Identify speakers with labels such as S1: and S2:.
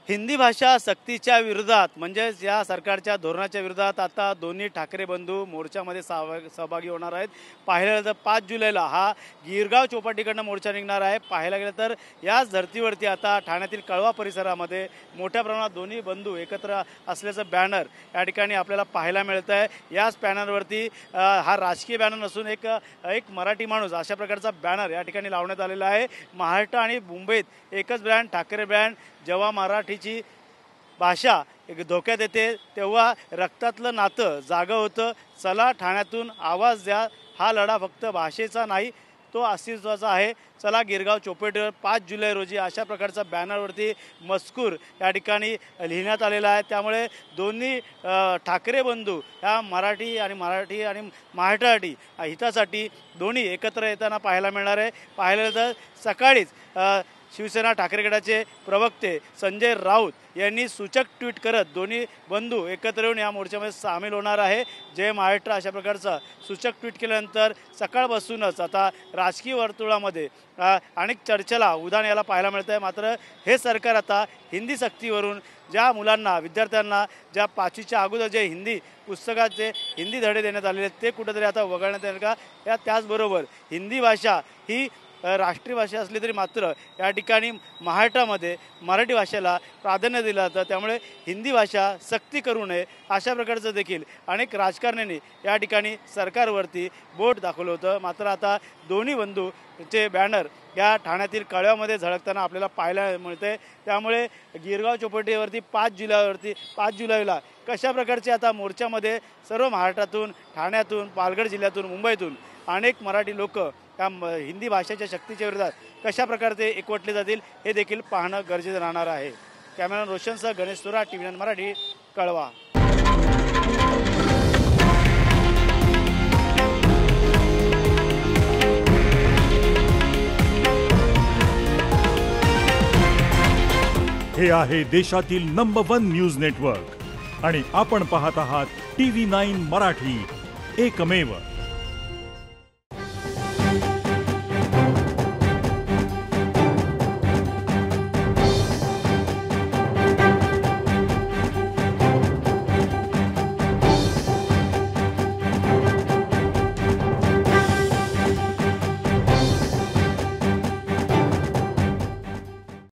S1: हिंदी भाषा सक्तीच्या विरोधात म्हणजेच या सरकारच्या धोरणाच्या विरोधात आता दोन्ही ठाकरे बंधू मोर्चामध्ये सहभागी होणार आहेत। पाहायला गेलं तर 5 जुलैला हा गिरगाव चौपाटीकडनं मोर्चा निघणार आहे। पाहायला गेलं तर याच धर्तीवरती आता ठाण्यातील कळवा परिसरामध्ये मोठ्या प्रमाणात दोन्ही बंधू एकत्र असल्याचं बॅनर या ठिकाणी आपल्याला पाहायला मिळत आहे। याच बॅनरवरती हा राजकीय बॅनर नसून एक मराठी माणूस अशा प्रकारचा बॅनर या ठिकाणी लावण्यात आलेला आहे। महाराष्ट्र आणि मुंबईत एकच ब्रँड ठाकरे ब्रँड, जेव्हा मराठीची भाषा एक धोक्यात येते तेव्हा रक्तातलं नातं जागं होतं। चला ठाण्यातून आवाज द्या, हा लढा फक्त भाषेचा नाही तो अस्तित्वाचा आहे। चला गिरगाव चौपाटीवर 5 जुलै रोजी अशा प्रकारचा बॅनरवरती मजकूर या ठिकाणी लिहिण्यात आलेला आहे। त्यामुळे दोन्ही ठाकरे बंधू या मराठी आणि महाराष्ट्रासाठी हितासाठी दोन्ही एकत्र येताना पाहायला मिळणार आहे। पाहिलं तर सकाळीच शिवसेना ठाकरे गटाचे प्रवक्ते संजय राऊत यांनी सूचक ट्विट करत दोन्ही बंधू एकत्र येऊन या मोर्चामध्ये सामील होणार आहे। जय महाराष्ट्र अशा प्रकारचा सूचक ट्विट केल्यानंतर सकाळपासूनच आता राजकीय वर्तुळामध्ये अनेक चर्चेला उधाण याला पाहायला मिळतं आहे। मात्र हे सरकार आता हिंदी सक्तीवरून ज्या मुलांना विद्यार्थ्यांना ज्या 5वीच्या अगोदर जे हिंदी पुस्तकाचे हिंदी धडे देण्यात आलेले ते कुठेतरी आता वगळण्यात येईल का? त्याचबरोबर हिंदी भाषा ही राष्ट्रीय भाषा असली तरी मात्र या ठिकाणी महाराष्ट्रामध्ये मराठी भाषेला प्राधान्य दिलं जातं। त्यामुळे हिंदी भाषा सक्ती करू नये अशा प्रकारचं देखील अनेक राजकारण्यांनी या ठिकाणी सरकारवरती बोट दाखवलं होतं। मात्र आता दोन्ही बंधूचे बॅनर या ठाण्यातील कळव्यामध्ये झळकताना आपल्याला पाहायला मिळते। त्यामुळे गिरगाव चौपाटीवरती 5 जुलैला कशा प्रकारचे आता मोर्चामध्ये सर्व महाराष्ट्रातून, ठाण्यातून, पालघर जिल्ह्यातून, मुंबईतून अनेक मराठी लोक या हिंदी भाषेच्या शक्तीच्या विरोधात कशा प्रकारे एकवटले जातील हे देखील पाहणं गरजेचं राहणार आहे। कॅमेरामॅन रोशनसह गणेश सुरा, TV9 मराठी, कळवा।
S2: हे आहे देशातील नंबर 1 न्यूज नेटवर्क आणि आपण पाहत आहात TV9 मराठी, एकमेव।